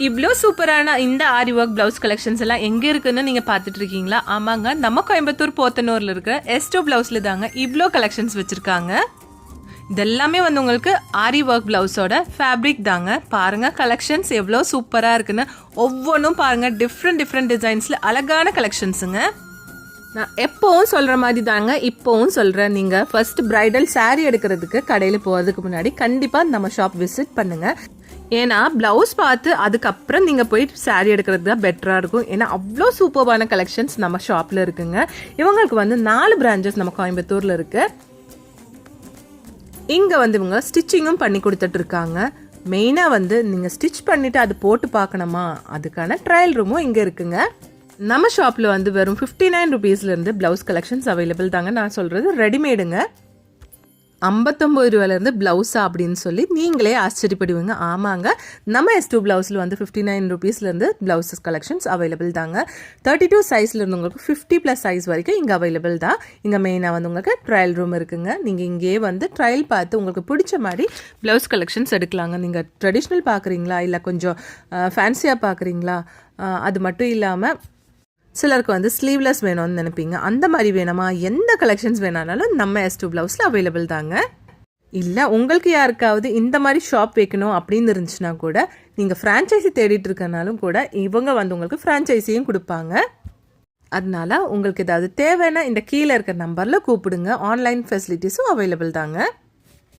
இவ்வளோ சூப்பரான இந்த ஆரி ஒர்க் ப்ளவுஸ் கலெக்ஷன்ஸ் எல்லாம் எங்கே இருக்குன்னு நீங்கள் பார்த்துட்டு இருக்கீங்களா? ஆமாங்க, நம்ம கோயம்புத்தூர் போத்தனூரில் இருக்கிற எஸ்டோ ப்ளவுஸில் தாங்க இவ்வளோ கலெக்ஷன்ஸ் வச்சுருக்காங்க. இதெல்லாமே வந்து உங்களுக்கு ஆரி ஒர்க் ப்ளவுஸோட ஃபேப்ரிக் தாங்க. பாருங்கள் கலெக்ஷன்ஸ் எவ்வளோ சூப்பராக இருக்குன்னு. ஒவ்வொன்றும் பாருங்கள் டிஃப்ரெண்ட் டிசைன்ஸில் அழகான கலெக்ஷன்ஸுங்க. நான் எப்போவும் சொல்கிற மாதிரி தாங்க இப்போவும் சொல்கிறேன். நீங்கள் ஃபர்ஸ்ட் ப்ரைடல் சாரீ எடுக்கிறதுக்கு கடையில் போகிறதுக்கு முன்னாடி கண்டிப்பாக நம்ம ஷாப் விசிட் பண்ணுங்கள். ஏன்னா ப்ளவுஸ் பார்த்து அதுக்கப்புறம் நீங்கள் போய் சாரீ எடுக்கிறது தான் பெட்டராக இருக்கும். ஏன்னா அவ்வளோ சூப்பர்பான கலெக்ஷன்ஸ் நம்ம ஷாப்பில் இருக்குங்க. இவங்களுக்கு வந்து 4 பிரான்ச்சஸ் நம்ம கோயம்புத்தூரில் இருக்கு. இங்கே வந்து இவங்க ஸ்டிச்சிங்கும் பண்ணி கொடுத்துட்டு இருக்காங்க. மெயினாக வந்து நீங்கள் ஸ்டிச் பண்ணிவிட்டு அது போட்டு பார்க்கணுமா, அதுக்கான ட்ரையல் ரூமும் இங்கே இருக்குங்க. நம்ம ஷாப்பில் வந்து வெறும் 59 ருபீஸ்லேருந்து ப்ளவுஸ் கலெக்ஷன்ஸ் அவைலபிள் தாங்க. நான் சொல்கிறது ரெடிமேடுங்க. 59 ரூபாயிலேருந்து ப்ளவுஸா அப்படின்னு சொல்லி நீங்களே ஆச்சரியப்படுவீங்க. ஆமாங்க, நம்ம S2 ப்ளவுஸில் வந்து 59 ருபீஸ்லேருந்து ப்ளவுஸஸ் கலெக்ஷன்ஸ் அவைலபிள் தாங்க. 32 சைஸ்லேருந்து உங்களுக்கு 50+ சைஸ் வரைக்கும் இங்கே அவைலபிள் தான். இங்கே மெயினாக வந்து உங்களுக்கு ட்ரையல் ரூம் இருக்குங்க. நீங்கள் இங்கேயே வந்து ட்ரையல் பார்த்து உங்களுக்கு பிடிச்ச மாதிரி ப்ளவுஸ் கலெக்ஷன்ஸ் எடுக்கலாங்க. நீங்கள் ட்ரெடிஷ்னல் பார்க்குறீங்களா இல்லை கொஞ்சம் ஃபேன்சியாக பார்க்குறீங்களா, அது மட்டும் இல்லாமல் சிலருக்கு வந்து ஸ்லீவ்லெஸ் வேணும்னு நினைப்பீங்க. அந்த மாதிரி வேணுமா, எந்த கலெக்ஷன்ஸ் வேணாலும் நம்ம S2 ப்ளவுஸில் அவைலபிள் தாங்க. இல்லை உங்களுக்கு யாருக்காவது இந்த மாதிரி ஷாப் வைக்கணும் அப்படின்னு இருந்துச்சுன்னா கூட நீங்கள் ஃப்ரான்ச்சைஸி தேடிட்டு இருக்கனாலும் கூட இவங்க வந்து உங்களுக்கு ஃப்ரான்ச்சைஸியும் கொடுப்பாங்க. அதனால உங்களுக்கு ஏதாவது தேவைன்னா இந்த கீழே இருக்கிற நம்பரில் கூப்பிடுங்க. ஆன்லைன் ஃபெசிலிட்டிஸும் அவைலபிள் தாங்க.